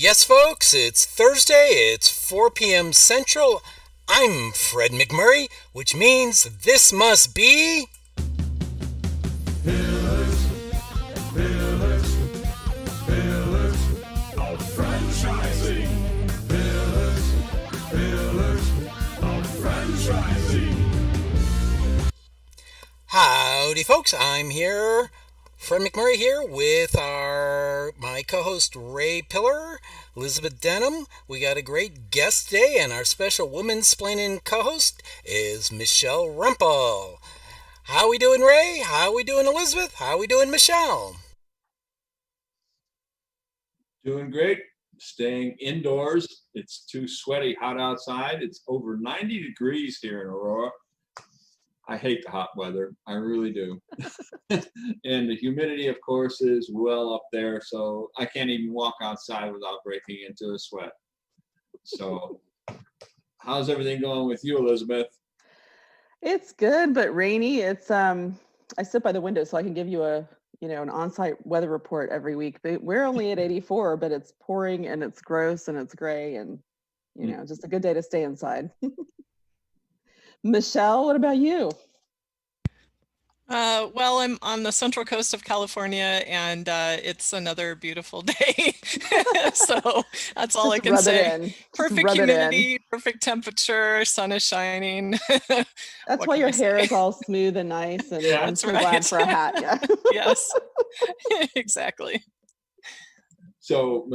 Yes, folks, it's Thursday, it's 4 p.m. Central. I'm Fred McMurray, which means this must be... Pillars, pillars, pillars of franchising. Pillars, pillars of franchising. Howdy, folks, I'm here, Fred McMurray here with my co-host Ray Pillar, Elizabeth Denham. We got a great guest today, and our special WomanSplaining co-host is Michele Rempel. How we doing, Ray? How we doing, Elizabeth? How we doing, Michele? Doing great. Staying indoors. It's too sweaty hot outside. It's over 90 degrees here in Aurora. I hate the hot weather. I really do. And the humidity, of course, is well up there. So I can't even walk outside without breaking into a sweat. So how's everything going with you, Elizabeth? It's good, but rainy. It's I sit by the window so I can give you an on-site weather report every week. But we're only at 84, but it's pouring and it's gross and it's gray and just a good day to stay inside. Michele, what about you? Well, I'm on the central coast of California, and it's another beautiful day. So that's all I can say. Perfect humidity, perfect temperature, sun is shining. That's why your hair is all smooth and nice, and Yeah, I'm so glad for a hat. Yeah. Yes, exactly. So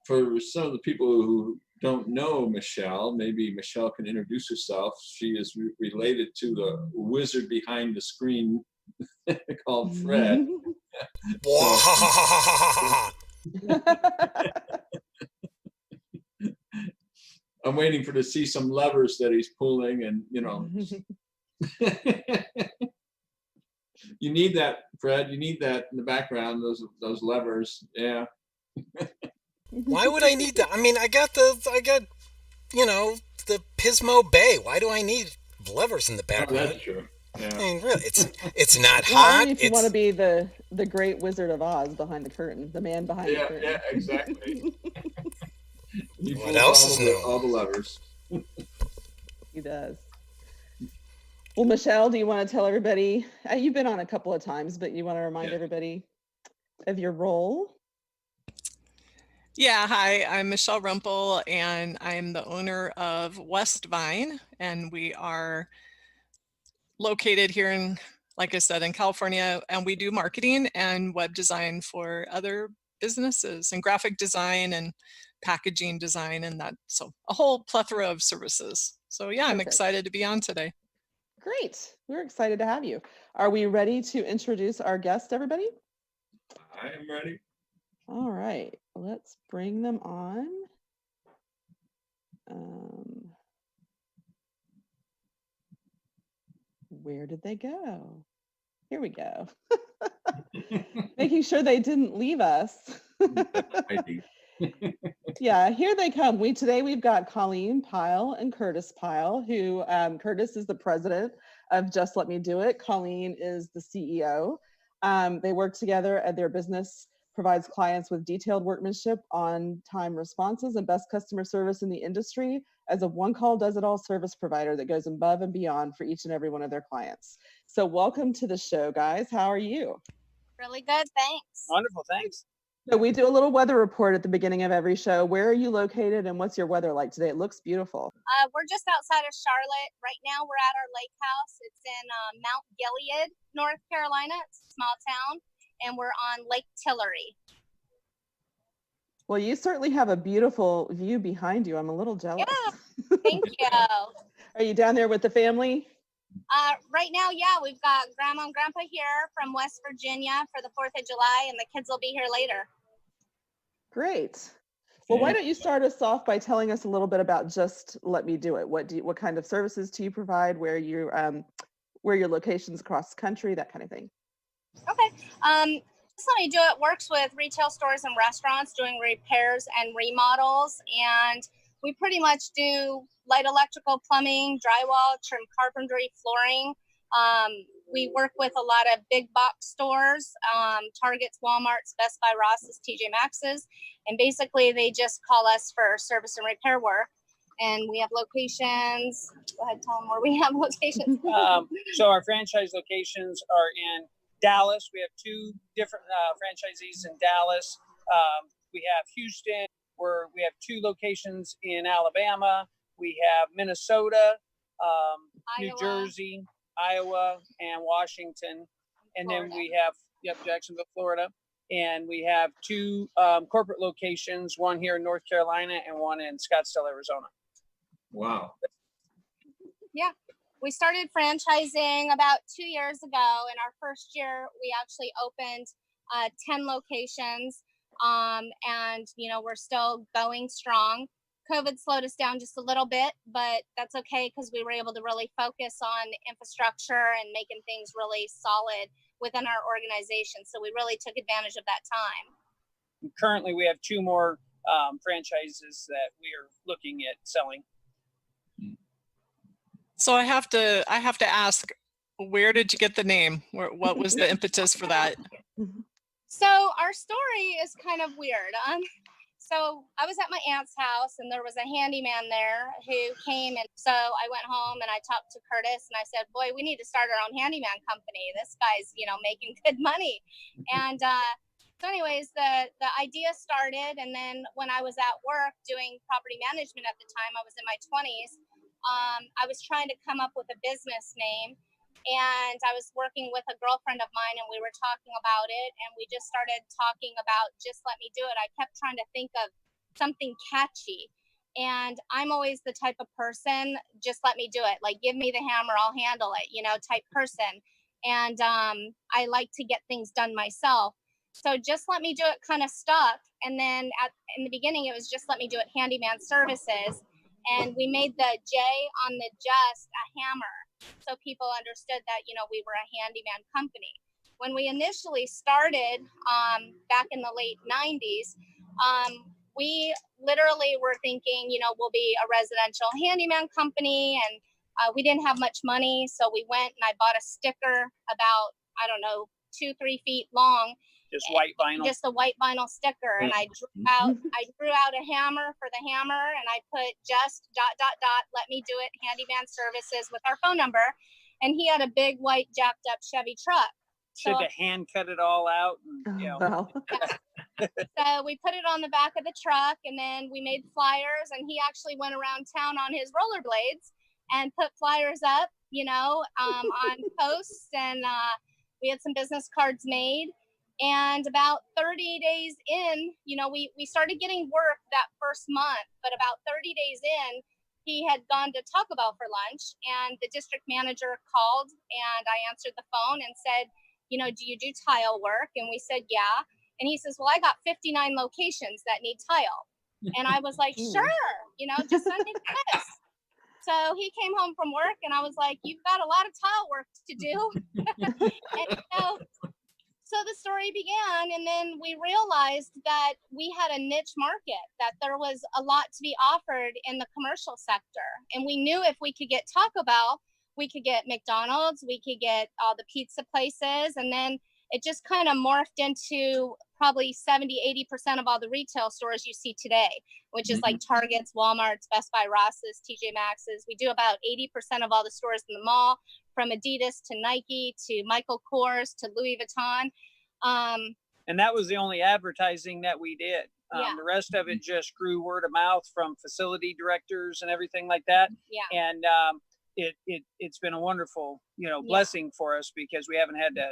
for some of the people who don't know Michele, maybe Michele can introduce herself. She is related to the wizard behind the screen called Fred. I'm waiting to see some levers that he's pulling, and you need that, Fred. You need that in the background. Those levers. Yeah. Why would I need that? I mean, I got the Pismo Bay. Why do I need levers in the background? Oh, that's true. Yeah. I mean, really, it's not Well, hot. only if you want to be the great Wizard of Oz behind the curtain, the man behind the curtain. Yeah, exactly. He What pulls else is new? all the levers. He does. Well, Michele, do you want to tell everybody? You've been on a couple of times, but you want to remind everybody of your role? Yeah, hi, I'm Michele Rempel, and I'm the owner of Westvyne, and we are located here in, like I said, in California, and we do marketing and web design for other businesses and graphic design and packaging design and that. So a whole plethora of services. So yeah, I'm excited to be on today. Great. We're excited to have you. Are we ready to introduce our guest, everybody? I am ready. All right, let's bring them on. Where did they go? Here we go. Making sure they didn't leave us. Yeah, here they come. Today we've got Colleen Pyle and Curtis Pyle, who Curtis is the president of Just Let Me Do It. Colleen is the CEO. They work together, and their business provides clients with detailed workmanship, on-time responses, and best customer service in the industry as a one-call does-it-all service provider that goes above and beyond for each and every one of their clients. So welcome to the show, guys. How are you? Really good, thanks. Wonderful, thanks. So we do a little weather report at the beginning of every show. Where are you located, and what's your weather like today? It looks beautiful. We're just outside of Charlotte. Right now we're at our lake house. It's in Mount Gilead, North Carolina. It's a small town, and we're on Lake Tillery. Well, you certainly have a beautiful view behind you. I'm a little jealous. Yeah, thank you. Are you down there with the family? Right now, yeah, we've got Grandma and Grandpa here from West Virginia for the 4th of July, and the kids will be here later. Great. Well, why don't you start us off by telling us a little bit about Just Let Me Do It? What kind of services do you provide? Where your locations across the country, that kind of thing. Okay. Just Let Me Do It works with retail stores and restaurants doing repairs and remodels, and we pretty much do light electrical, plumbing, drywall, trim carpentry, flooring. we work with a lot of big box stores, Targets, Walmarts, Best Buy, Ross's, TJ Maxx's, and basically they just call us for service and repair work. And we have locations. Go ahead, tell them where we have locations. So our franchise locations are in Dallas. We have 2 different franchisees in Dallas. We have Houston, where we have 2 locations in Alabama. We have Minnesota, New Iowa. Jersey, Iowa, and Washington. And then Florida. we have, Jacksonville, Florida. And we have 2 corporate locations, one here in North Carolina and one in Scottsdale, Arizona. Wow. Yeah, we started franchising about 2 years ago. In our first year, we actually opened 10 locations, and we're still going strong. COVID slowed us down just a little bit, but that's okay because we were able to really focus on infrastructure and making things really solid within our organization. So we really took advantage of that time. Currently, we have 2 more franchises that we are looking at selling. So I have to ask, where did you get the name? What was the impetus for that? So our story is kind of weird. So I was at my aunt's house and there was a handyman there who came, and so I went home and I talked to Curtis and I said, boy, we need to start our own handyman company. This guy's, making good money. And so anyways, the idea started, and then when I was at work doing property management at the time, I was in my 20s. I was trying to come up with a business name, and I was working with a girlfriend of mine and we were talking about it, and we just started talking about Just Let Me Do It. I kept trying to think of something catchy, and I'm always the type of person, just let me do it. Like, give me the hammer, I'll handle it, type person. And I like to get things done myself. So Just Let Me Do It kind of stuck. And then in the beginning, it was Just Let Me Do It Handyman Services. And we made the J on the just a hammer, so people understood that, we were a handyman company. When we initially started back in the late 90s, we literally were thinking, we'll be a residential handyman company, and we didn't have much money. So we went and I bought a sticker about, 2-3 feet long. Just white vinyl. Just a white vinyl sticker. And I drew out a hammer for the hammer, and I put just ... let me do it handyman services with our phone number. And he had a big white jacked up Chevy truck. Should have hand cut it all out. And, Wow. So we put it on the back of the truck, and then we made flyers, and he actually went around town on his rollerblades and put flyers up, on posts, and we had some business cards made. And about 30 days in, we started getting work that first month, but about 30 days in, he had gone to Taco Bell for lunch, and the district manager called, and I answered the phone and said, do you do tile work? And we said, yeah. And he says, well, I got 59 locations that need tile. And I was like, sure, just send me this. So he came home from work, and I was like, you've got a lot of tile work to do. And so the story began, and then we realized that we had a niche market, that there was a lot to be offered in the commercial sector. And we knew if we could get Taco Bell, we could get McDonald's, we could get all the pizza places, and then it just kind of morphed into probably 70-80% of all the retail stores you see today, which is like Targets, Walmarts, Best Buy, Ross's, TJ Maxx's. We do about 80% of all the stores in the mall, from Adidas to Nike to Michael Kors to Louis Vuitton. And that was the only advertising that we did. The rest of it just grew word of mouth from facility directors and everything like that. Yeah. And it's been a wonderful, blessing for us, because we haven't had to,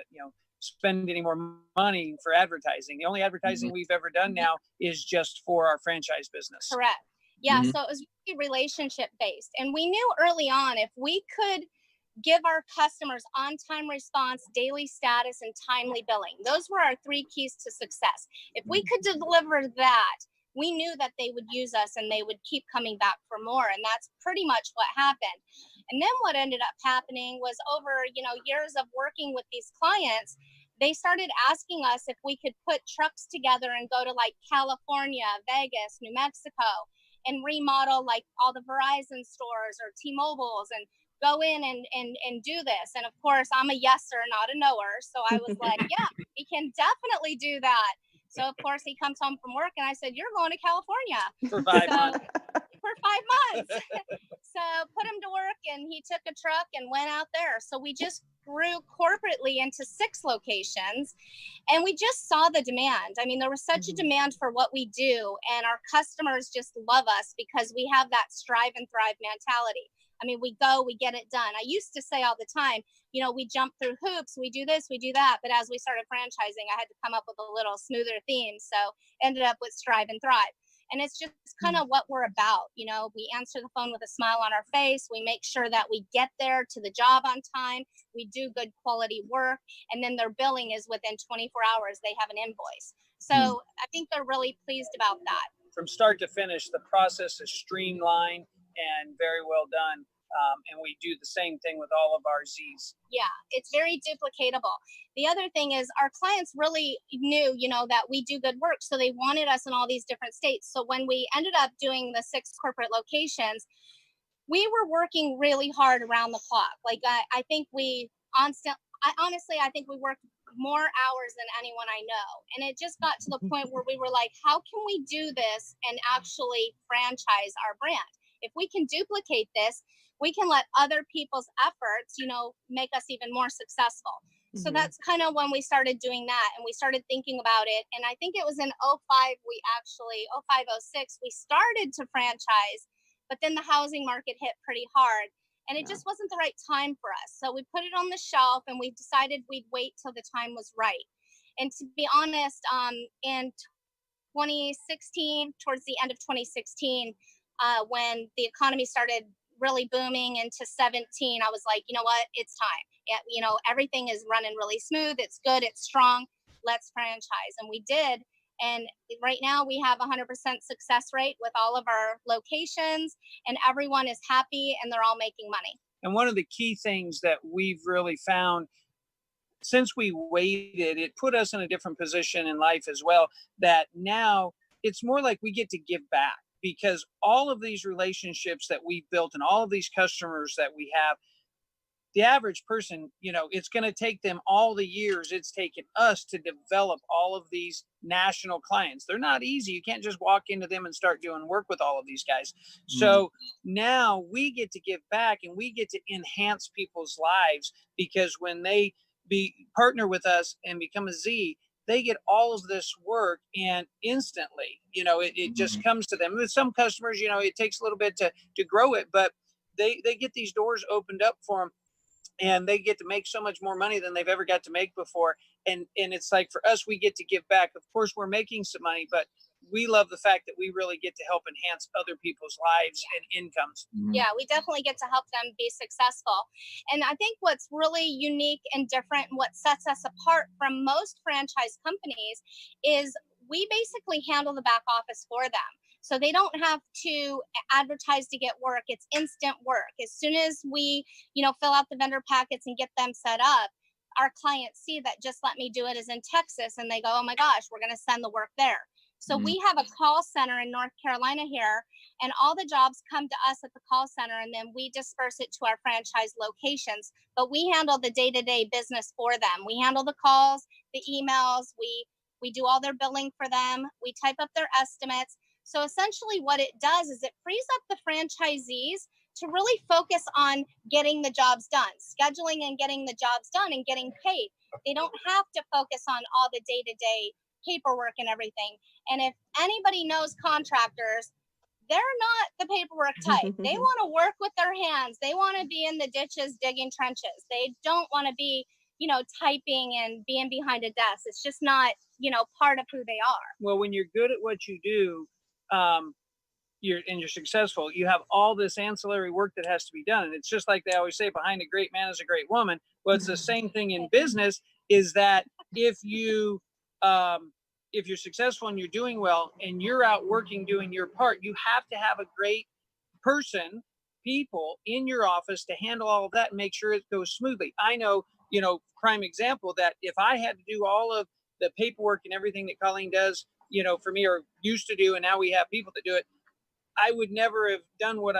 spend any more money for advertising. The only advertising we've ever done now is just for our franchise business. Correct. Yeah. So it was really relationship based. And we knew early on, if we could give our customers on-time response, daily status, and timely billing, those were our 3 keys to success. If we could deliver that, we knew that they would use us and they would keep coming back for more. And that's pretty much what happened. And then what ended up happening was, over, years of working with these clients, they started asking us if we could put trucks together and go to like California, Vegas, New Mexico, and remodel like all the Verizon stores or T-Mobiles. And go in and do this. And of course, I'm a yeser, not a knower. So I was like, yeah, we can definitely do that. So of course he comes home from work and I said, you're going to California For 5 months. for 5 months. So put him to work and he took a truck and went out there. So we just grew corporately into 6 locations and we just saw the demand. I mean, there was such a demand for what we do and our customers just love us because we have that strive and thrive mentality. I mean, we go, we get it done. I used to say all the time, you know, we jump through hoops, we do this, we do that. But as we started franchising, I had to come up with a little smoother theme. So ended up with strive and thrive. And it's just kind of what we're about. You know, we answer the phone with a smile on our face. We make sure that we get there to the job on time. We do good quality work. And then their billing is within 24 hours. They have an invoice. So I think they're really pleased about that. From start to finish, the process is streamlined and very well done. And we do the same thing with all of our Z's. Yeah, it's very duplicatable. The other thing is our clients really knew, you know, that we do good work. So they wanted us in all these different states. So when we ended up doing the 6 corporate locations, we were working really hard around the clock. Like I think we I think we worked more hours than anyone I know. And it just got to the point where we were like, how can we do this and actually franchise our brand? If we can duplicate this, we can let other people's efforts, you know, make us even more successful. So that's kind of when we started doing that and we started thinking about it. And I think it was in 05, 06, we started to franchise, but then the housing market hit pretty hard and it just wasn't the right time for us. So we put it on the shelf and we decided we'd wait till the time was right. And to be honest, in 2016, towards the end of 2016, when the economy started really booming into 17, I was like, you know what, it's time. You know, everything is running really smooth. It's good. It's strong. Let's franchise. And we did. And right now we have 100% success rate with all of our locations and everyone is happy and they're all making money. And one of the key things that we've really found since we waited, it put us in a different position in life as well, that now it's more like we get to give back. Because all of these relationships that we've built and all of these customers that we have, the average person, you know, it's going to take them all the years it's taken us to develop all of these national clients. They're not easy. You can't just walk into them and start doing work with all of these guys. So now we get to give back and we get to enhance people's lives because when they partner with us and become a Z, they get all of this work and instantly, you know, it just comes to them. With some customers, you know, it takes a little bit to grow it, but they get these doors opened up for them and they get to make so much more money than they've ever got to make before. And it's like for us, we get to give back. Of course, we're making some money, but we love the fact that we really get to help enhance other people's lives and incomes. Yeah, we definitely get to help them be successful. And I think what's really unique and different and what sets us apart from most franchise companies is we basically handle the back office for them. So they don't have to advertise to get work. It's instant work. As soon as we, you know, fill out the vendor packets and get them set up, our clients see that Just Let Me Do It is in Texas and they go, oh my gosh, we're going to send the work there. So we have a call center in North Carolina here, and all the jobs come to us at the call center, and then we disperse it to our franchise locations. But we handle the day-to-day business for them. We handle the calls, the emails, we do all their billing for them. We type up their estimates. So essentially what it does is it frees up the franchisees to really focus on getting the jobs done, scheduling and getting the jobs done and getting paid. They don't have to focus on all the day-to-day paperwork and everything. And if anybody knows contractors, they're not the paperwork type. They want to work with their hands. They want to be in the ditches digging trenches. They don't want to be, you know, typing and being behind a desk. It's just not, you know, part of who they are. Well, when you're good at what you do, you're successful, you have all this ancillary work that has to be done. And it's just like they always say, behind a great man is a great woman. Well, it's the same thing in business, is that if you're successful and you're doing well and you're out working, doing your part, you have to have a great people in your office to handle all of that and make sure it goes smoothly. I know, you know, prime example that if I had to do all of the paperwork and everything that Colleen does, you know, for me or used to do, and now we have people that do it, I would never have done what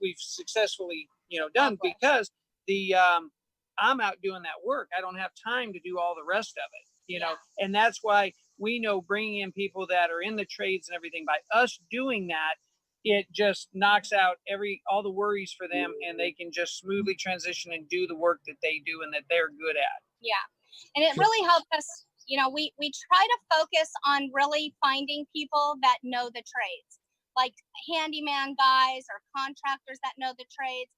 we've successfully, done because I'm out doing that work. I don't have time to do all the rest of it, and that's why we know bringing in people that are in the trades and everything, by us doing that, it just knocks out all the worries for them, and they can just smoothly transition and do the work that they do and that they're good at. Yeah. And it really helped us, we try to focus on really finding people that know the trades, like handyman guys or contractors that know the trades.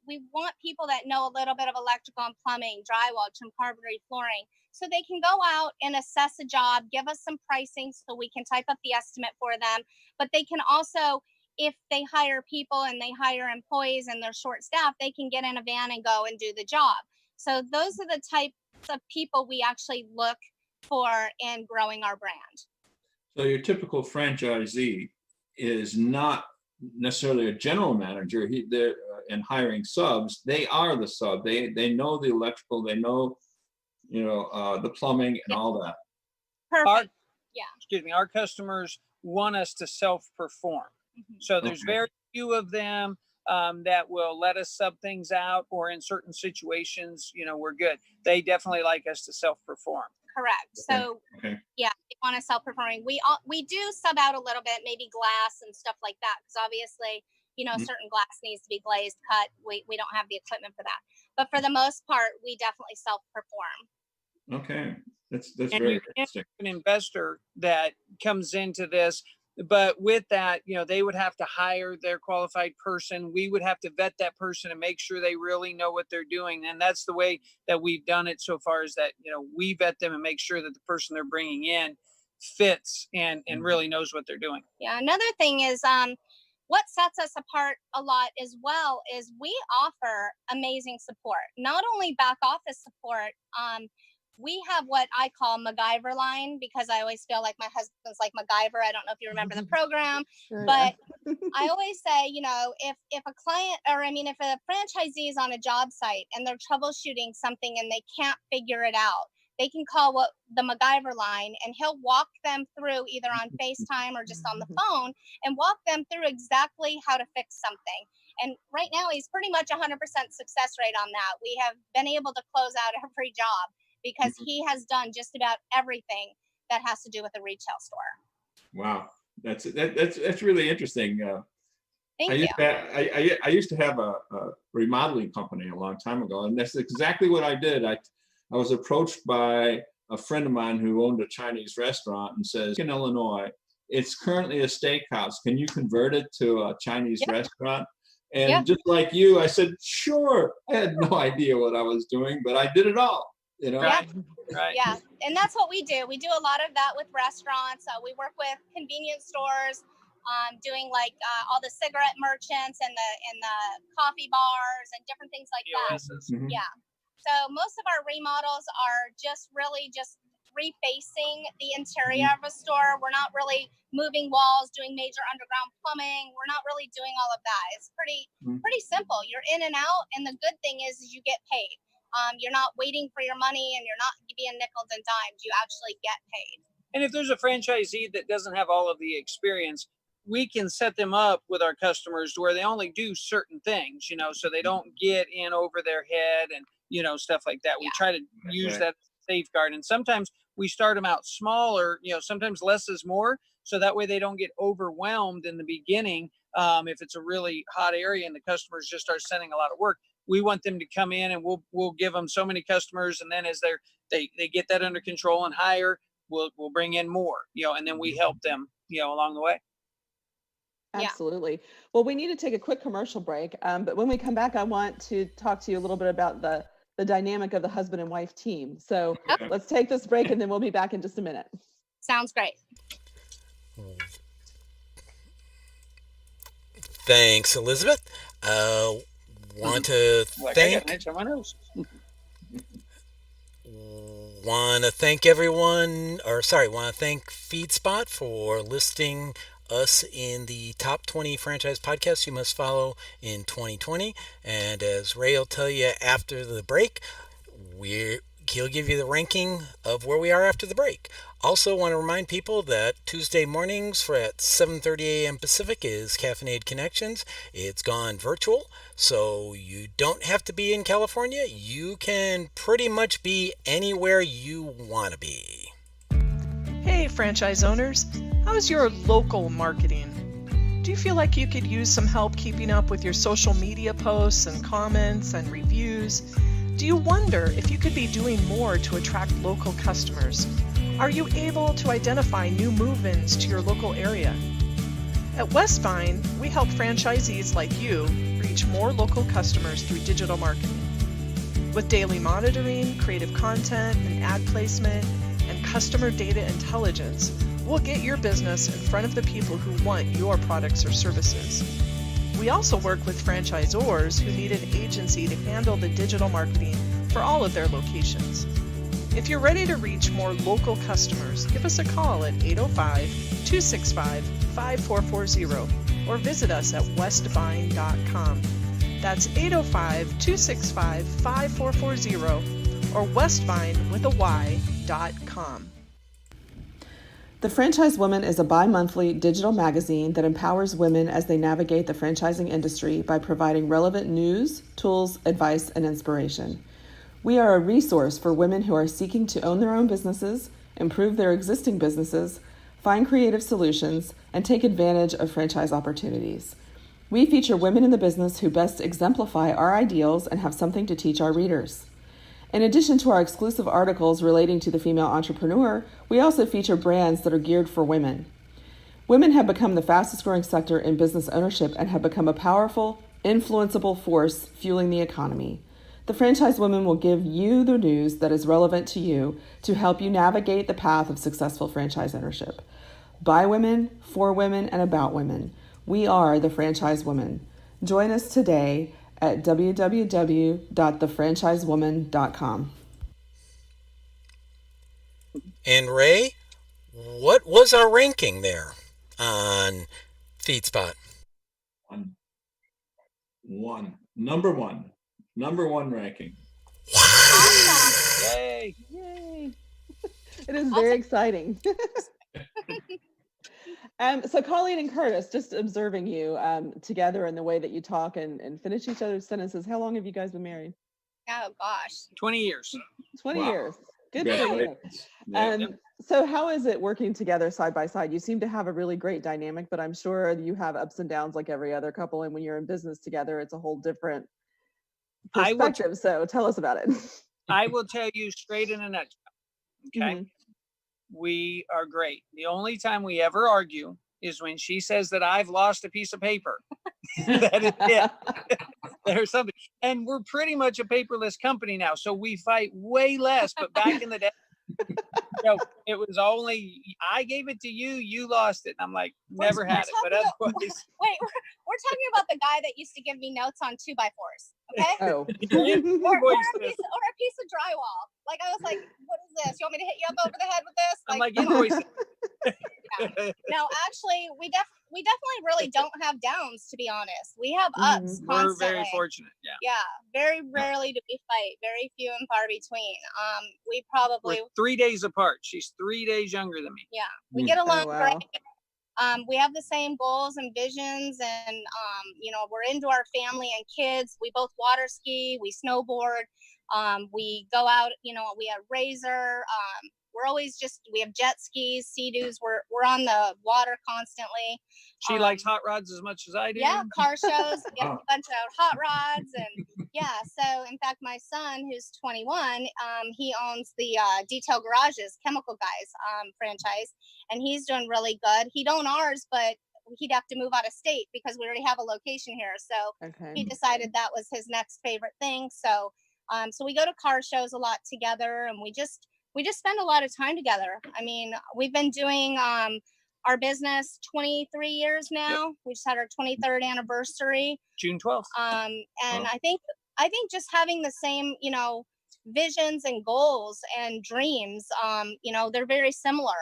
We want people that know a little bit of electrical and plumbing, drywall, trim carpentry, flooring, so they can go out and assess a job, give us some pricing so we can type up the estimate for them. But they can also, if they hire people and they hire employees and they're short staffed, they can get in a van and go and do the job. So those are the types of people we actually look for in growing our brand. So your typical franchisee is not necessarily a general manager. They're and hiring subs. They are the sub. They know the electrical. They know, the plumbing and all that. Perfect. Our customers want us to self-perform. Mm-hmm. So there's very few of them that will let us sub things out, or in certain situations, we're good. They definitely like us to self-perform. Correct. So they want to self-performing. We do sub out a little bit, maybe glass and stuff like that, because obviously, certain glass needs to be glazed, cut. We don't have the equipment for that. But for the most part, we definitely self-perform. Okay. That's very interesting. An investor that comes into this, but with that, they would have to hire their qualified person. We would have to vet that person and make sure they really know what they're doing. And that's the way that we've done it so far, is that, we vet them and make sure that the person they're bringing in fits and really knows what they're doing. Yeah. Another thing is, what sets us apart a lot as well is we offer amazing support, not only back office support. We have what I call MacGyver line, because I always feel like my husband's like MacGyver. I don't know if you remember the program, but I always say, if a client, if a franchisee is on a job site and they're troubleshooting something and they can't figure it out, they can call the MacGyver line, and he'll walk them through either on FaceTime or just on the phone, and walk them through exactly how to fix something. And right now he's pretty much 100% success rate on that. We have been able to close out every job because he has done just about everything that has to do with a retail store. Wow. That's really interesting. Thank you. I used to have a remodeling company a long time ago, and that's exactly what I did. I was approached by a friend of mine who owned a Chinese restaurant and says, in Illinois, it's currently a steakhouse. Can you convert it to a Chinese restaurant? And just like you, I said, sure. I had no idea what I was doing, but I did it all. Right. Yeah, and that's what we do. We do a lot of that with restaurants. We work with convenience stores, doing like all the cigarette merchants and the coffee bars and different things like that. Mm-hmm. Yeah. So most of our remodels are just refacing the interior of a store. We're not really moving walls, doing major underground plumbing. We're not really doing all of that. It's pretty simple. You're in and out, and the good thing is you get paid. You're not waiting for your money, and you're not being nickels and dimes. You actually get paid. And if there's a franchisee that doesn't have all of the experience, we can set them up with our customers where they only do certain things, so they don't get in over their head and, stuff like that. We try to use that safeguard. And sometimes we start them out smaller, sometimes less is more. So that way they don't get overwhelmed in the beginning. If it's a really hot area and the customers just start sending a lot of work, we want them to come in and we'll give them so many customers. And then as they get that under control and hire, we'll bring in more, and then we help them, along the way. Absolutely. Well, we need to take a quick commercial break. But when we come back, I want to talk to you a little bit about the dynamic of the husband and wife team. So let's take this break, and then we'll be back in just a minute. Sounds great. Thanks, Elizabeth. Want to thank FeedSpot for listing us in the top 20 franchise podcasts you must follow in 2020. And as Ray will tell you after the break, he'll give you the ranking of where we are after the break. Also, want to remind people that Tuesday mornings at 7:30 a.m. Pacific is Caffeinated Connections. It's gone virtual, so you don't have to be in California. You can pretty much be anywhere you want to be. Hey, franchise owners, how's your local marketing? Do you feel like you could use some help keeping up with your social media posts and comments and reviews? Do you wonder if you could be doing more to attract local customers? Are you able to identify new move-ins to your local area? At Westvyne, we help franchisees like you reach more local customers through digital marketing. With daily monitoring, creative content, and ad placement, and customer data intelligence, we'll get your business in front of the people who want your products or services. We also work with franchisors who need an agency to handle the digital marketing for all of their locations. If you're ready to reach more local customers, give us a call at 805-265-5440 or visit us at westvyne.com. That's 805-265-5440 or westvyne.com. The Franchise Woman is a bi-monthly digital magazine that empowers women as they navigate the franchising industry by providing relevant news, tools, advice, and inspiration. We are a resource for women who are seeking to own their own businesses, improve their existing businesses, find creative solutions, and take advantage of franchise opportunities. We feature women in the business who best exemplify our ideals and have something to teach our readers. In addition to our exclusive articles relating to the female entrepreneur, we also feature brands that are geared for women. Women have become the fastest growing sector in business ownership and have become a powerful, influenceable force fueling the economy. The Franchise Woman will give you the news that is relevant to you to help you navigate the path of successful franchise ownership. By women, for women, and about women. We are the Franchise Woman. Join us today at www.thefranchisewoman.com. And Ray, what was our ranking there on FeedSpot? Number one ranking. Yay! Yay! It is very exciting. So Colleen and Curtis, just observing you together and the way that you talk and finish each other's sentences. How long have you guys been married? Oh gosh. 20 years. 20 Wow. years. Good for you. Congratulations. Yeah. So how is it working together side by side? You seem to have a really great dynamic, but I'm sure you have ups and downs like every other couple. And when you're in business together, it's a whole different perspective. So tell us about it. I will tell you straight in a nutshell. Okay. Mhm. We are great. The only time we ever argue is when she says that I've lost a piece of paper. That is it. There's something. And we're pretty much a paperless company now. So we fight way less. But back in the day, it was only I gave it to you, you lost it. And I'm like, never had it. But otherwise, Wait, we're talking about the guy that used to give me notes on 2x4s. Okay. Oh. Or a piece of drywall. Like I was like, what is this? You want me to hit you up over the head with this? I'm like, invoice it. No, actually, we definitely really don't have downs, to be honest. We have ups constantly. We're very fortunate. Yeah. Yeah, very rarely do we fight. Very few and far between. We probably We're 3 days apart. She's 3 days younger than me. Yeah, we get along wow. great. We have the same goals and visions, and we're into our family and kids. We both water ski, we snowboard, we go out. We have razor. We're always we have jet skis, Sea-Doos. We're on the water constantly. She likes hot rods as much as I do. Yeah, car shows, get a bunch of hot rods, and yeah. So in fact, my son, who's 21, he owns the Detail Garages Chemical Guys franchise, and he's doing really good. He'd own ours, but he'd have to move out of state because we already have a location here. So he decided that was his next favorite thing. So so we go to car shows a lot together, and we just spend a lot of time together. I mean, we've been doing our business 23 years now. Yep. We just had our 23rd anniversary. June 12th. And I think just having the same, visions and goals and dreams, they're very similar.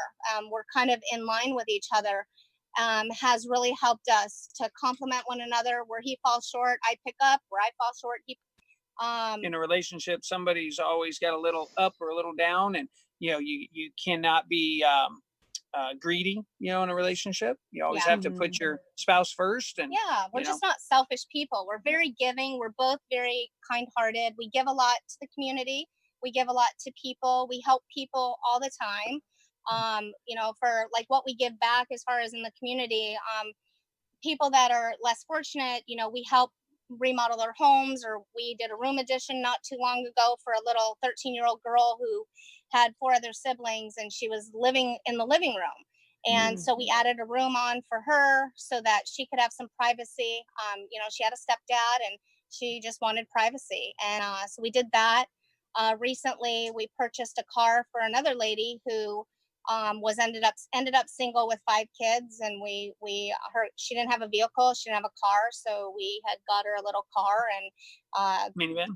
We're kind of in line with each other. Has really helped us to complement one another. Where he falls short, I pick up. Where I fall short, he In a relationship, somebody's always got a little up or a little down, and you cannot be greedy, in a relationship. You always Yeah. have to put your spouse first. And Yeah, we're just not selfish people. We're very giving. We're both very kind-hearted. We give a lot to the community. We give a lot to people. We help people all the time. For like what we give back as far as in the community, people that are less fortunate, we help remodel their homes, or we did a room addition not too long ago for a little 13-year-old girl who had 4 other siblings, and she was living in the living room. And so we added a room on for her so that she could have some privacy. She had a stepdad and she just wanted privacy. And so we did that. Recently, we purchased a car for another lady who ended up single with 5 kids, and she didn't have a vehicle, she didn't have a car, so we had got her a little car and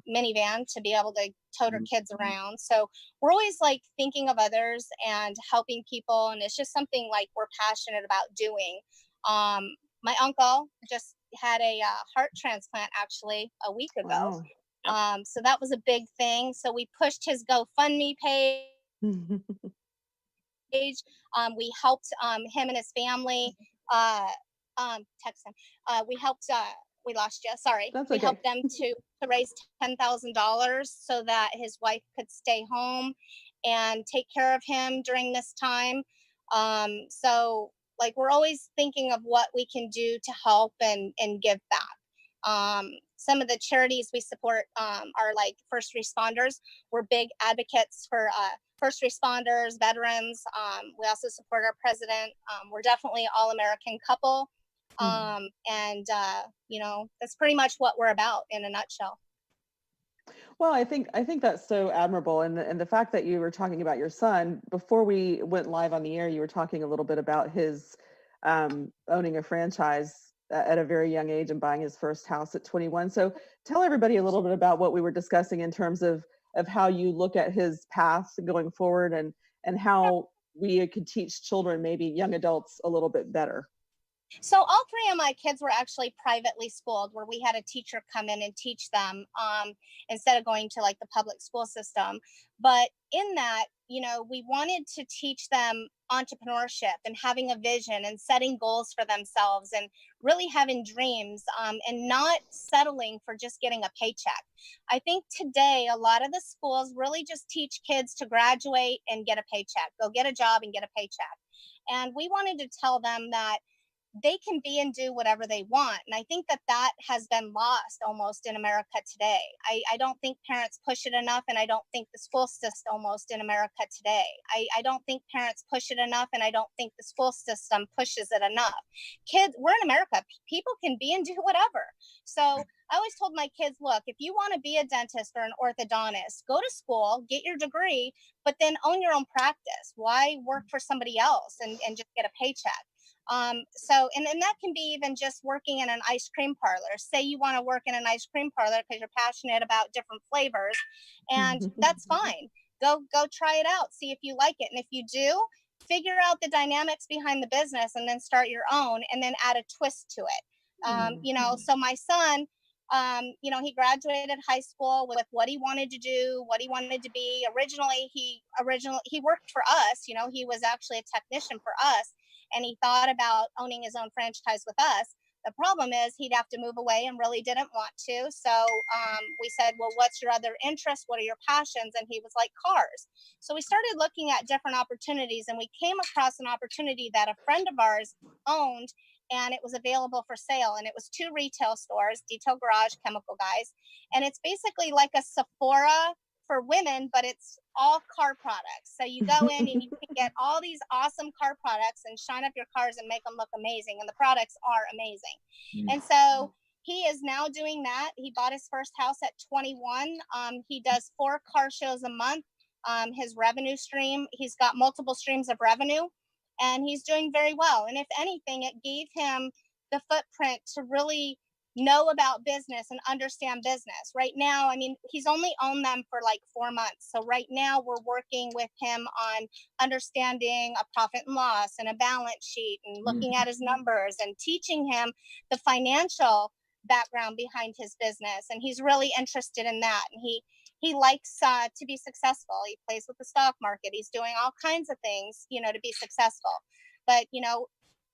minivan to be able to tote her kids around. So we're always like thinking of others and helping people, and it's just something like we're passionate about doing. My uncle just had a heart transplant actually a week ago. Wow. So that was a big thing. So we pushed his GoFundMe page. We helped him and his family. Text him. We helped. We lost you. Sorry. That's we okay. helped them to raise $10,000 so that his wife could stay home and take care of him during this time. So like we're always thinking of what we can do to help and give back. Some of the charities we support are like first responders. We're big advocates for first responders, veterans. We also support our president. We're definitely all-American couple. That's pretty much what we're about in a nutshell. Well, I think that's so admirable, and the fact that you were talking about your son before we went live on the air, you were talking a little bit about his owning a franchise at a very young age and buying his first house at 21. So tell everybody a little bit about what we were discussing in terms of how you look at his path going forward, and how we could teach children, maybe young adults, a little bit better. So all 3 of my kids were actually privately schooled, where we had a teacher come in and teach them instead of going to like the public school system. But in that, we wanted to teach them entrepreneurship and having a vision and setting goals for themselves and really having dreams and not settling for just getting a paycheck. I think today a lot of the schools really just teach kids to graduate and get a paycheck, go get a job and get a paycheck. And we wanted to tell them that they can be and do whatever they want. And I think that has been lost almost in America today. I don't think parents push it enough, and I don't think the school system almost in America today. I don't think parents push it enough, and I don't think the school system pushes it enough. Kids, we're in America. People can be and do whatever. So I always told my kids, look, if you want to be a dentist or an orthodontist, go to school, get your degree, but then own your own practice. Why work for somebody else and just get a paycheck? And that can be even just working in an ice cream parlor. Say you want to work in an ice cream parlor because you're passionate about different flavors, and that's fine. Go try it out. See if you like it. And if you do, figure out the dynamics behind the business and then start your own and then add a twist to it. So my son, he graduated high school with what he wanted to do, what he wanted to be. Originally he worked for us. He was actually a technician for us, and he thought about owning his own franchise with us. The problem is he'd have to move away and really didn't want to. So we said, well, what's your other interest? What are your passions? And he was like, cars. So we started looking at different opportunities, and we came across an opportunity that a friend of ours owned, and it was available for sale. And it was 2 retail stores, Detail Garage, Chemical Guys. And it's basically like a Sephora for women, but it's all car products. So you go in and you can get all these awesome car products and shine up your cars and make them look amazing. And the products are amazing. And so he is now doing that. He bought his first house at 21. He does 4 car shows a month. His revenue stream, he's got multiple streams of revenue, and he's doing very well. And if anything, it gave him the footprint to really know about business and understand business. Right now, he's only owned them for like 4 months. So right now we're working with him on understanding a profit and loss and a balance sheet and looking at his numbers and teaching him the financial background behind his business, and he's really interested in that. And he likes to be successful. He plays with the stock market. He's doing all kinds of things, to be successful. But,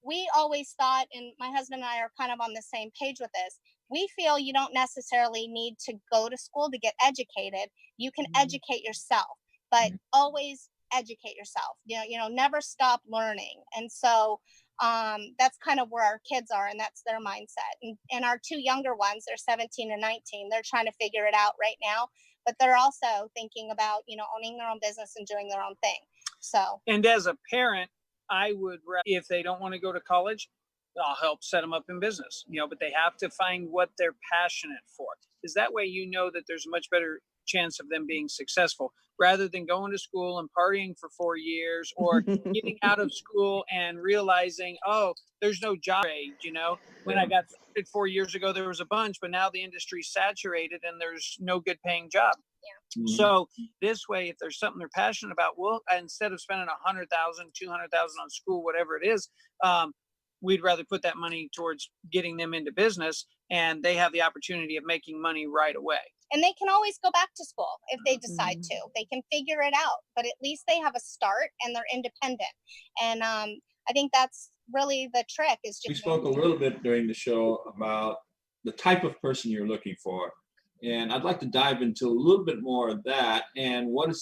we always thought, and my husband and I are kind of on the same page with this, we feel you don't necessarily need to go to school to get educated. You can educate yourself, but always educate yourself. Never stop learning. And so that's kind of where our kids are, and that's their mindset. And our two younger ones, they're 17 and 19. They're trying to figure it out right now, but they're also thinking about, owning their own business and doing their own thing. So, and as a parent, I would, if they don't want to go to college, I'll help set them up in business, but they have to find what they're passionate for. Because that way, that there's a much better chance of them being successful rather than going to school and partying for 4 years, or getting out of school and realizing, oh, there's no job trade. When I got started 4 years ago, there was a bunch, but now the industry's saturated and there's no good paying job. Yeah. So this way, if there's something they're passionate about, well, instead of spending $100,000, $200,000 on school, whatever it is, we'd rather put that money towards getting them into business, and they have the opportunity of making money right away. And they can always go back to school if they decide to. They can figure it out, but at least they have a start and they're independent. And I think that's really the trick. Is just we spoke a little bit during the show about the type of person you're looking for, and I'd like to dive into a little bit more of that. And what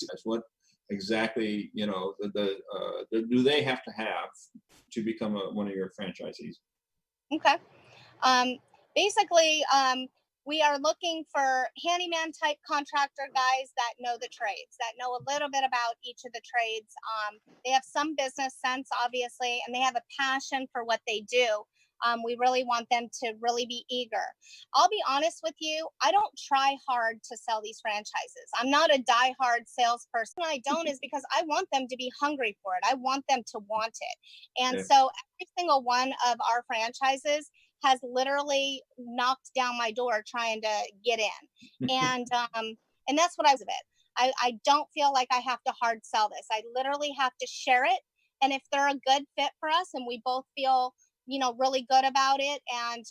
exactly do they have to have to become one of your franchisees? Okay. Basically, we are looking for handyman type contractor guys that know the trades, that know a little bit about each of the trades. They have some business sense, obviously, and they have a passion for what they do. We really want them to really be eager. I'll be honest with you, I don't try hard to sell these franchises. I'm not a die-hard salesperson. I don't is because I want them to be hungry for it. I want them to want it. And so every single one of our franchises has literally knocked down my door trying to get in. And that's what I was of it. I don't feel like I have to hard sell this. I literally have to share it. And if they're a good fit for us and we both feel really good about it, and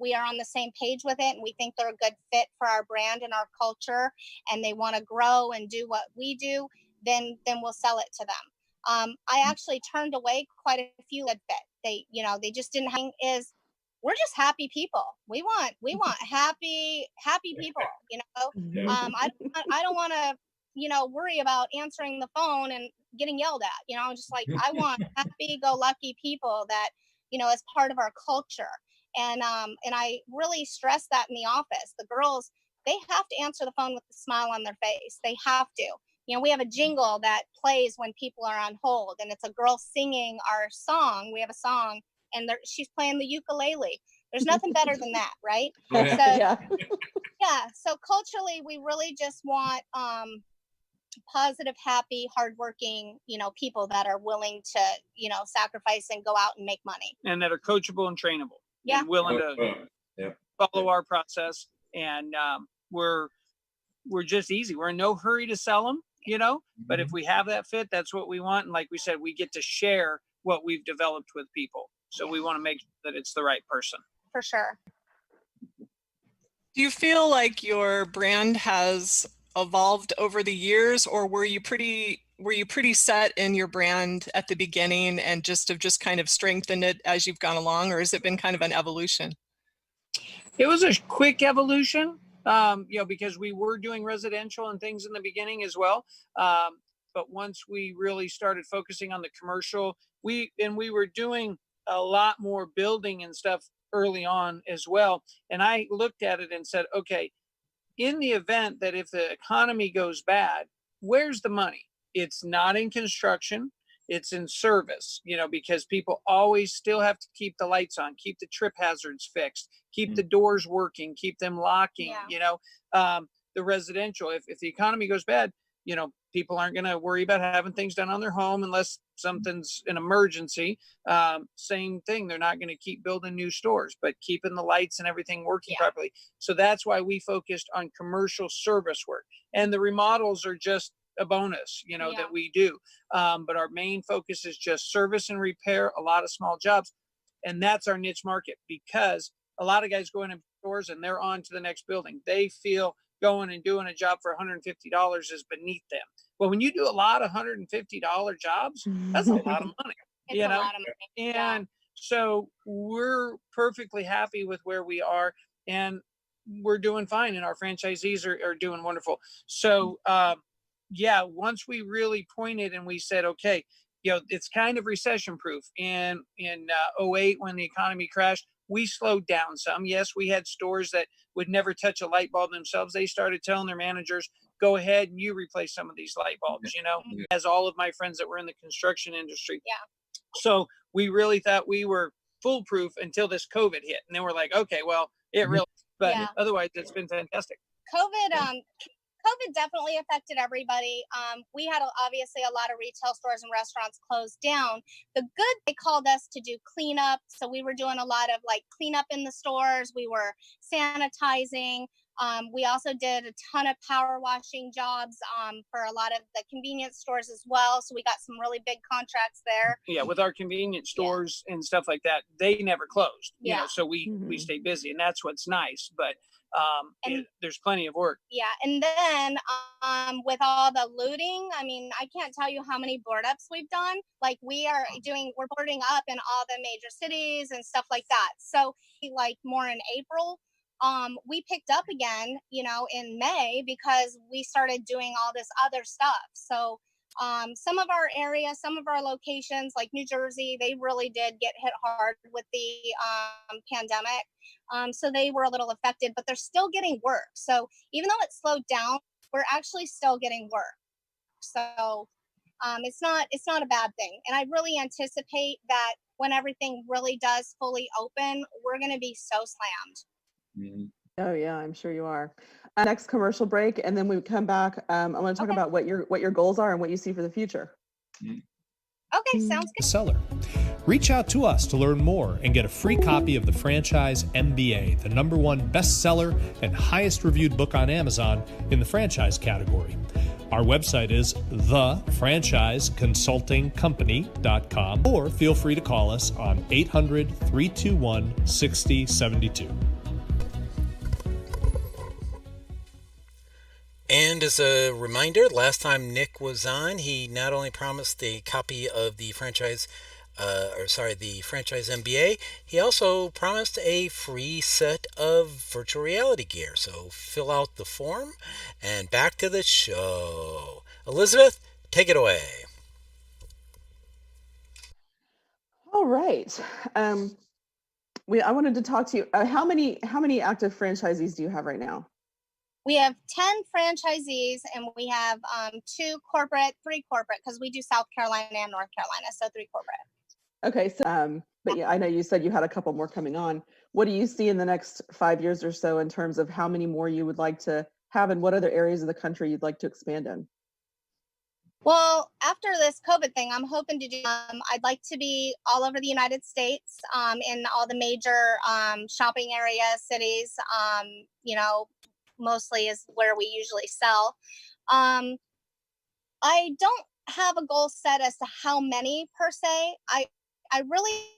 we are on the same page with it, and we think they're a good fit for our brand and our culture, and they want to grow and do what we do, then we'll sell it to them. I actually turned away quite a few that fit. They just didn't hang. We're just happy people. We want happy people. I don't want to worry about answering the phone and getting yelled at. I'm just like, I want happy-go-lucky people that as part of our culture. And I really stress that in the office. The girls, they have to answer the phone with a smile on their face. They have to. We have a jingle that plays when people are on hold, and it's a girl singing our song. We have a song, and she's playing the ukulele. There's nothing better than that, right? So culturally, we really just want positive, happy, hardworking, people that are willing to, sacrifice and go out and make money. And that are coachable and trainable. Yeah. And willing to follow our process. And we're just easy. We're in no hurry to sell them, but if we have that fit, that's what we want. And like we said, we get to share what we've developed with people. So we want to make sure that it's the right person. For sure. Do you feel like your brand has evolved over the years, or were you pretty set in your brand at the beginning and just kind of strengthened it as you've gone along, or has it been kind of an evolution? It was a quick evolution, because we were doing residential and things in the beginning as well. But once we really started focusing on the commercial, we were doing a lot more building and stuff early on as well. And I looked at it and said, okay, in the event that if the economy goes bad, where's the money? It's not in construction, it's in service, because people always still have to keep the lights on, keep the trip hazards fixed, keep the doors working, keep them locking, the residential. If the economy goes bad, people aren't going to worry about having things done on their home unless something's an emergency. Same thing. They're not going to keep building new stores, but keeping the lights and everything working properly. So that's why we focused on commercial service work, and the remodels are just a bonus, that we do. But our main focus is just service and repair, a lot of small jobs. And that's our niche market, because a lot of guys go in stores and they're on to the next building. They feel going and doing a job for $150 is beneath them. Well, when you do a lot of $150 jobs, that's a lot of money. It's a lot of money. And so we're perfectly happy with where we are, and we're doing fine, and our franchisees are doing wonderful. So once we really pointed and we said, okay, it's kind of recession proof. In 08, when the economy crashed, we slowed down some. Yes, we had stores that would never touch a light bulb themselves. They started telling their managers, go ahead and you replace some of these light bulbs, as all of my friends that were in the construction industry. Yeah. So we really thought we were foolproof until this COVID hit. And then we're like, okay, well, it really, but otherwise it's been fantastic. COVID definitely affected everybody. We had obviously a lot of retail stores and restaurants closed down. The good, they called us to do cleanup. So we were doing a lot of like cleanup in the stores. We were sanitizing. We also did a ton of power washing jobs for a lot of the convenience stores as well. So we got some really big contracts there. Yeah, with our convenience stores and stuff like that, they never closed. So we stay busy, and that's what's nice. But there's plenty of work. Yeah, and then with all the looting, I mean, I can't tell you how many board ups we've done. Like we're boarding up in all the major cities and stuff like that. So like more in April. We picked up again, in May because we started doing all this other stuff. So some of our areas, some of our locations like New Jersey, they really did get hit hard with the pandemic. So they were a little affected, but they're still getting work. So even though it slowed down, we're actually still getting work. So it's not a bad thing. And I really anticipate that when everything really does fully open, we're going to be so slammed. Mm-hmm. Oh yeah, I'm sure you are. Next commercial break, and then we come back. I want to talk about what your goals are and what you see for the future. Okay, sounds good. Seller. Reach out to us to learn more and get a free copy of the Franchise MBA, the #1 bestseller and highest reviewed book on Amazon in the franchise category. Our website is thefranchiseconsultingcompany.com, or feel free to call us on 800-321-6072. And as a reminder, last time Nick was on, he not only promised a copy of the Franchise MBA, he also promised a free set of virtual reality gear. So fill out the form and back to the show. Elizabeth, take it away. All right. I wanted to talk to you. How many active franchisees do you have right now? We have 10 franchisees, and we have 3 corporate, because we do South Carolina and North Carolina, so 3 corporate. Okay, so but yeah, I know you said you had a couple more coming on. What do you see in the next 5 years or so in terms of how many more you would like to have, and what other areas of the country you'd like to expand in? Well, after this COVID thing, I'm hoping to do, I'd like to be all over the United States, in all the major shopping areas, cities, mostly is where we usually sell. I don't have a goal set as to how many per se. I really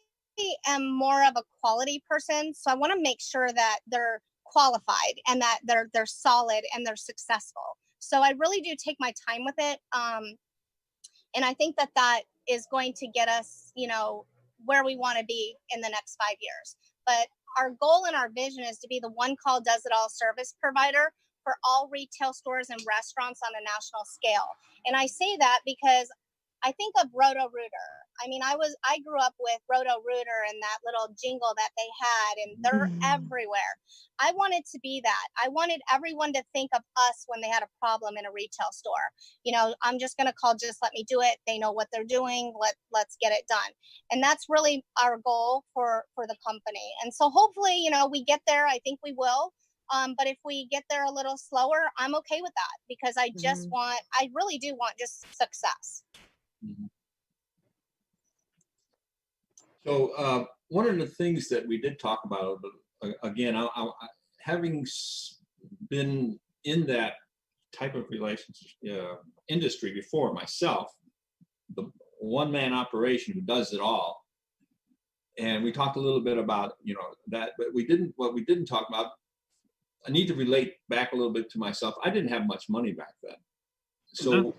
am more of a quality person, so I want to make sure that they're qualified and that they're solid and they're successful. So I really do take my time with it, and I think that is going to get us, where we want to be in the next 5 years. But our goal and our vision is to be the one call does it all service provider for all retail stores and restaurants on a national scale. And I say that because I think of Roto-Rooter. I mean, I grew up with Roto-Rooter and that little jingle that they had, and they're everywhere. I wanted to be that. I wanted everyone to think of us when they had a problem in a retail store. I'm just going to call Just Let Me Do It. They know what they're doing. Let's get it done. And that's really our goal for the company. And so hopefully, we get there. I think we will. But if we get there a little slower, I'm okay with that, because I really do want just success. Mm-hmm. So one of the things that we did talk about, again, having been in that type of relationship industry before myself, the one-man operation who does it all, And we talked a little bit about, that, but what we didn't talk about, I need to relate back a little bit to myself. I didn't have much money back then. So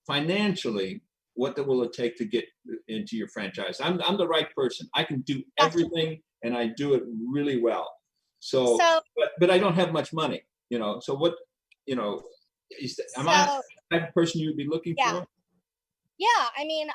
financially, what will it take to get into your franchise? I'm the right person. I can do everything and I do it really well. So but I don't have much money, so what, am I the type of person you would be looking for? Yeah, I mean,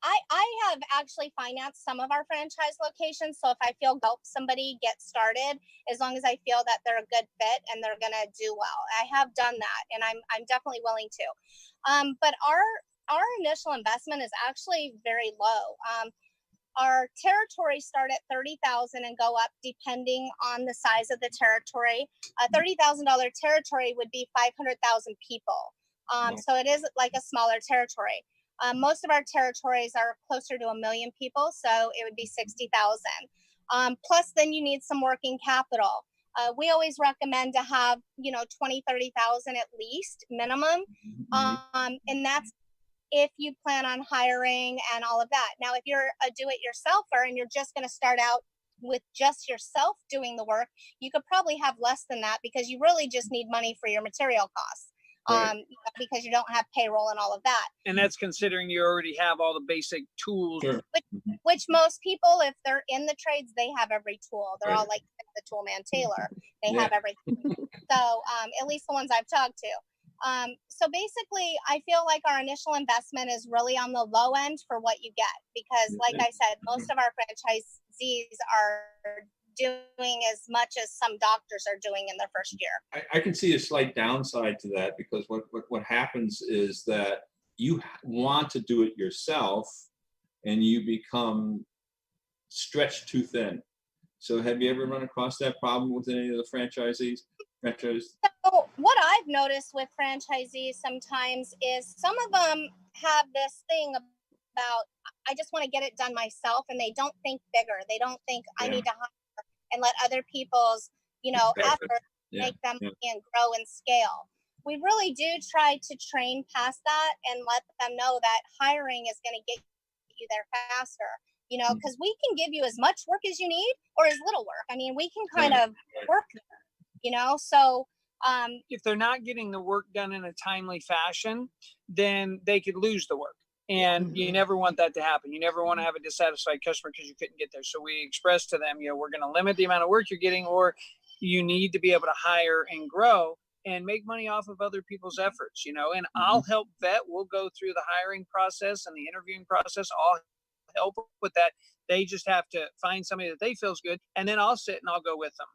I have actually financed some of our franchise locations. So if I feel help somebody get started, as long as I feel that they're a good fit and they're gonna do well, I have done that, and I'm definitely willing to. But our initial investment is actually very low. Our territories start at $30,000 and go up depending on the size of the territory. A $30,000 territory would be 500,000 people. So it is like a smaller territory. Most of our territories are closer to 1 million people, so it would be 60,000. Plus, then you need some working capital. We always recommend to have, 20, 30,000 at least minimum. And that's if you plan on hiring and all of that. Now, if you're a do-it-yourselfer and you're just going to start out with just yourself doing the work, you could probably have less than that because you really just need money for your material costs. Right. Because you don't have payroll and all of that. And that's considering you already have all the basic tools. Sure. Which most people, if they're in the trades, they have every tool. They're all like the tool man Taylor. They have everything. So at least the ones I've talked to. So basically, I feel like our initial investment is really on the low end for what you get. Because like I said, most of our franchisees are doing as much as some doctors are doing in their first year. I can see a slight downside to that, because what happens is that you want to do it yourself and you become stretched too thin. So have you ever run across that problem with any of the franchisees? So what I've noticed with franchisees sometimes is some of them have this thing about, I just want to get it done myself, and they don't think bigger. They don't think I need to hire and let other people's, effort make them and grow and scale. We really do try to train past that and let them know that hiring is going to get you there faster, because we can give you as much work as you need or as little work. I mean, we can kind of work there, so if they're not getting the work done in a timely fashion, then they could lose the work. And you never want that to happen. You never want to have a dissatisfied customer because you couldn't get there. So we express to them, we're going to limit the amount of work you're getting, or you need to be able to hire and grow and make money off of other people's efforts, and I'll help vet. We'll go through the hiring process and the interviewing process. I'll help with that. They just have to find somebody that they feels good. And then I'll sit and I'll go with them.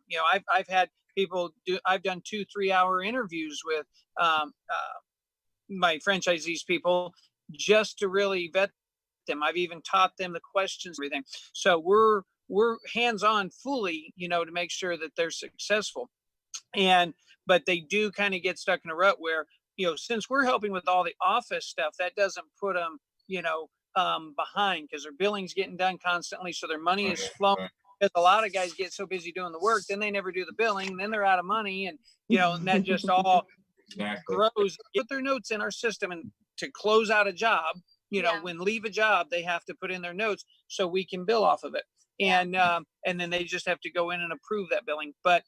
I've had people I've done 2-3 hour interviews with my franchisees people, just to really vet them. I've even taught them the questions, everything. So we're hands-on fully, to make sure that they're successful. But they do kind of get stuck in a rut where, since we're helping with all the office stuff, that doesn't put them, behind, because their billing's getting done constantly. So their money is flowing. Because a lot of guys get so busy doing the work, then they never do the billing, then they're out of money, and and that just all grows. Put their notes in our system, and to close out a job, when leave a job, they have to put in their notes so we can bill off of it. And then they just have to go in and approve that billing. But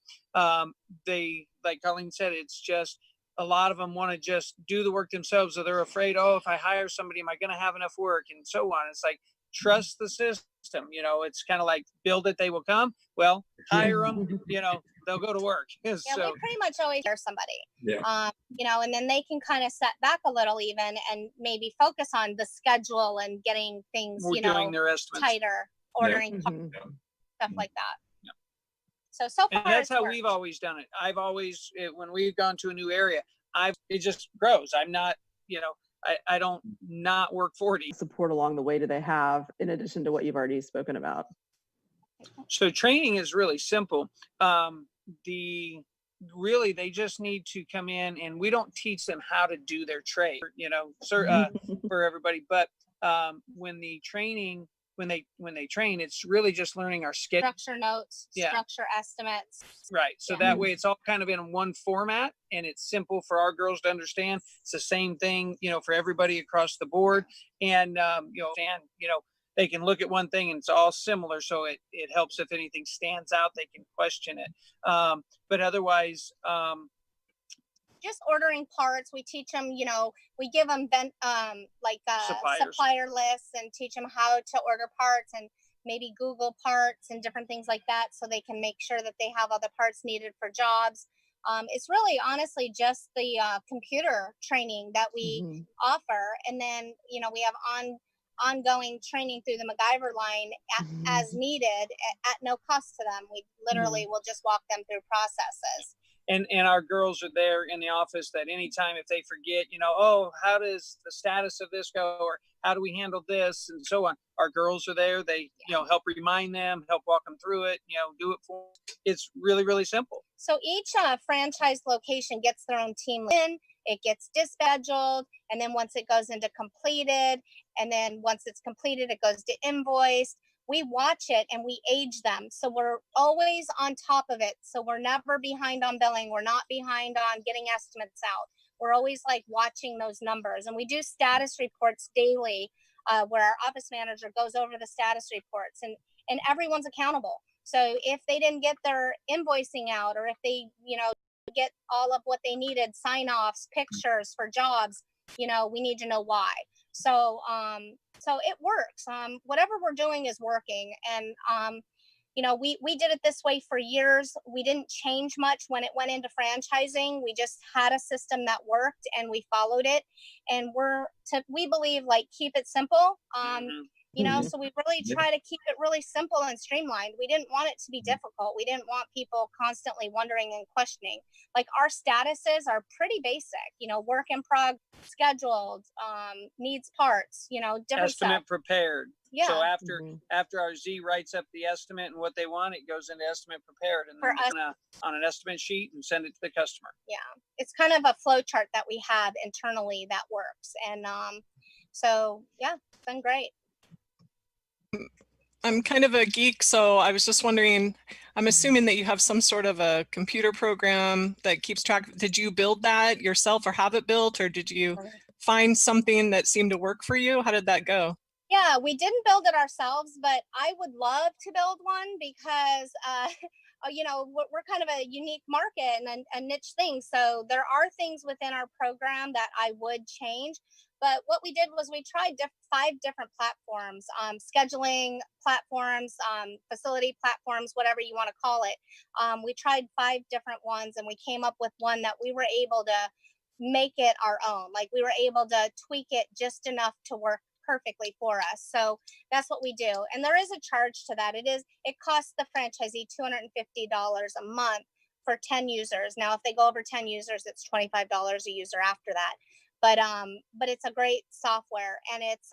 they, like Colleen said, it's just a lot of them want to just do the work themselves. So they're afraid, if I hire somebody, am I going to have enough work? And so on. It's like, trust the system. It's kind of like build it, they will come. Well, hire them, they'll go to work. We pretty much always hire somebody, and then they can kind of set back a little even and maybe focus on the schedule and getting things, doing their estimates tighter, ordering stuff like that. So far, and that's how we've always done it. I've always, when we've gone to a new area, it just grows. I'm not, I don't not work 40. Support along the way do they have in addition to what you've already spoken about? So training is really simple. They just need to come in, and we don't teach them how to do their trade, for everybody. But when they train, it's really just learning our schedule, structure notes, structure estimates. Right. So that way it's all kind of in one format, and it's simple for our girls to understand. It's the same thing, for everybody across the board. And, they can look at one thing and it's all similar. So it helps if anything stands out, they can question it. But otherwise, just ordering parts. We teach them, we give them supplier lists and teach them how to order parts and maybe Google parts and different things like that, so they can make sure that they have all the parts needed for jobs. It's really honestly just the computer training that we offer. And then, we have ongoing training through the MacGyver line as needed at no cost to them. We literally will just walk them through processes. And our girls are there in the office that anytime if they forget, oh, how does the status of this go? Or how do we handle this? And so on. Our girls are there. They, help remind them, help walk them through it, do it for them. It's really, really simple. So each franchise location gets their own team in. It gets dispatched, and then once it goes into completed, and then once it's completed, it goes to invoiced. We watch it and we age them. So we're always on top of it. So we're never behind on billing. We're not behind on getting estimates out. We're always like watching those numbers. And we do status reports daily where our office manager goes over the status reports, and everyone's accountable. So if they didn't get their invoicing out, or if they, get all of what they needed, sign-offs, pictures for jobs, we need to know why. So it works. Whatever we're doing is working. And, we did it this way for years. We didn't change much when it went into franchising. We just had a system that worked and we followed it. And we believe keep it simple. So we really try to keep it really simple and streamlined. We didn't want it to be difficult. We didn't want people constantly wondering and questioning. Our statuses are pretty basic, work in progress, scheduled, needs parts, different estimate stuff. Prepared. Yeah. So after our Z writes up the estimate and what they want, it goes into estimate prepared and then on an estimate sheet and send it to the customer. Yeah. It's kind of a flow chart that we have internally that works. And so yeah, it's been great. I'm kind of a geek, so I was just wondering, I'm assuming that you have some sort of a computer program that keeps track. Did you build that yourself or have it built, or did you find something that seemed to work for you? How did that go? Yeah, we didn't build it ourselves, but I would love to build one because, we're kind of a unique market and a niche thing. So there are things within our program that I would change. But what we did was we tried 5 different platforms, scheduling platforms, facility platforms, whatever you want to call it. We tried 5 different ones, and we came up with one that we were able to make it our own. We were able to tweak it just enough to work perfectly for us. So that's what we do. And there is a charge to that. It costs the franchisee $250 a month for 10 users. Now, if they go over 10 users, it's $25 a user after that. But it's a great software, and it's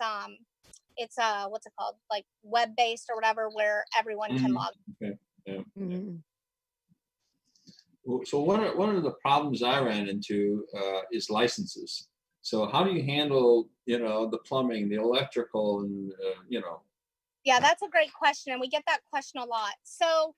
what's it called, web-based or whatever, where everyone can log. Okay. Yeah. So one of the problems I ran into is licenses. So how do you handle, the plumbing, the electrical, and Yeah, that's a great question, and we get that question a lot. So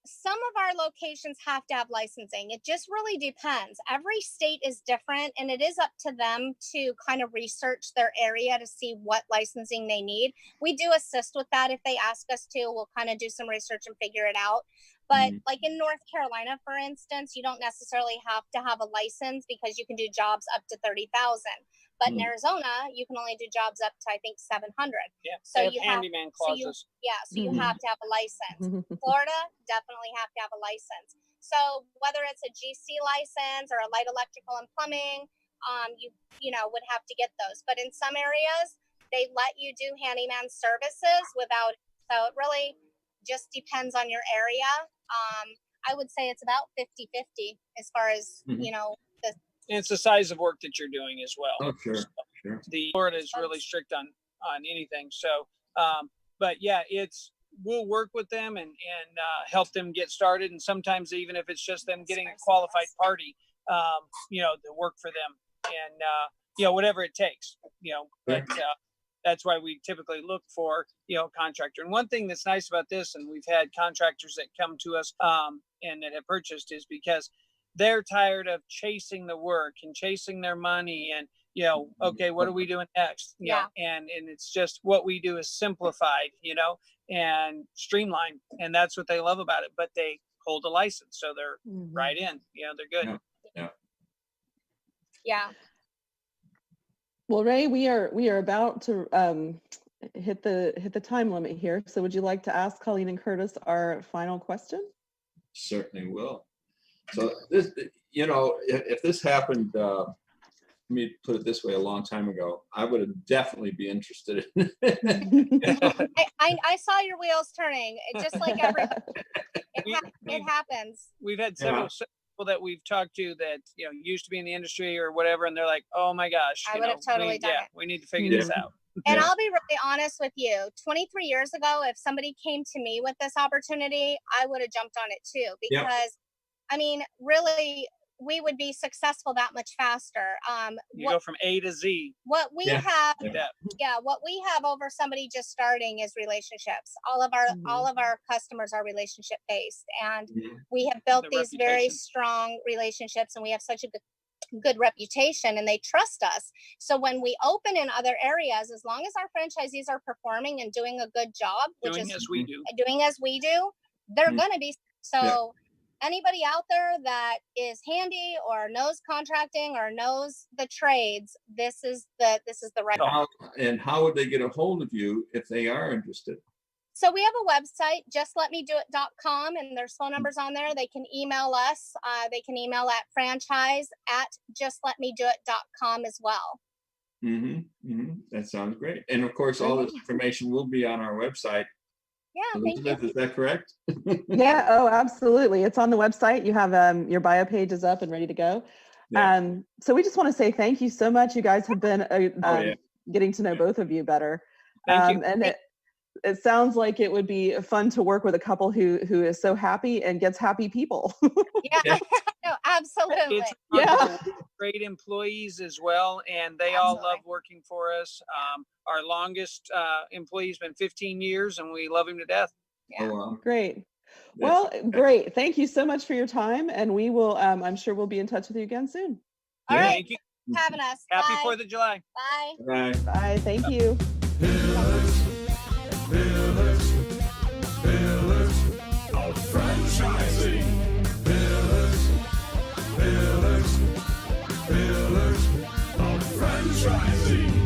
some of our locations have to have licensing. It just really depends. Every state is different, and it is up to them to kind of research their area to see what licensing they need. We do assist with that if they ask us to. We'll kind of do some research and figure it out. But in North Carolina, for instance, you don't necessarily have to have a license because you can do jobs up to 30,000. But in Arizona, you can only do jobs up to, I think, 700. Yeah. So you have handyman clauses. So you have to have a license. Florida definitely have to have a license. So whether it's a GC license or a light electrical and plumbing, you would have to get those. But in some areas, they let you do handyman services without. So it really just depends on your area. I would say it's about 50-50 as far as And it's the size of work that you're doing as well. Oh, sure. The Florida is really strict on anything. So, but yeah, we'll work with them and help them get started. And sometimes even if it's just them getting a qualified party, to work for them and, whatever it takes, but that's why we typically look for, contractor. And one thing that's nice about this, and we've had contractors that come to us and that have purchased, is because they're tired of chasing the work and chasing their money and, you know, okay, what are we doing next? You know, and it's just what we do is simplified, you know, and streamlined. And that's what they love about it. But they hold a license, so they're right in, you know, they're good. Yeah. Well, Ray, we are about to hit the time limit here. So would you like to ask Colleen and Curtis our final question? Certainly will. So this, you know, if this happened, let me put it this way, a long time ago, I would have definitely be interested in it. I saw your wheels turning. Just like it happens. We've had several people that we've talked to that, you know, used to be in the industry or whatever, and they're like, oh my gosh, I would have totally done it. We need to figure this out. And I'll be really honest with you, 23 years ago, if somebody came to me with this opportunity, I would have jumped on it too, because I mean, really, we would be successful that much faster. You go from A to Z. What we have, what we have over somebody just starting is relationships. All of our customers are relationship based, and we have built these very strong relationships, and we have such a good reputation, and they trust us. So when we open in other areas, as long as our franchisees are performing and doing a good job, doing as we do, they're going to be so. Anybody out there that is handy or knows contracting or knows the trades, this is the right one. And how would they get a hold of you if they are interested? So we have a website, justletmedoit.com, and there's phone numbers on there. They can email us. They can email at franchise@justletmedoit.com as well. That sounds great. And of course, all this information will be on our website. Yeah, Elizabeth, thank you. is that correct? Yeah, oh, absolutely. It's on the website. You have your bio page is up and ready to go. So we just want to say thank you so much. You guys have been getting to know both of you better. Thank you. And it sounds like it would be fun to work with a couple who is so happy and gets happy people. No, absolutely. It's great employees as well, and they all love working for us. Our longest employee's been 15 years, and we love him to death. Yeah. Oh, wow. Great. Well, great. Thank you so much for your time, and we will. I'm sure we'll be in touch with you again soon. All right. Thank you. Having us. Happy Bye. 4th of July. Bye. Bye. Bye. Thank you. Pillars of franchising. Pillars of franchising.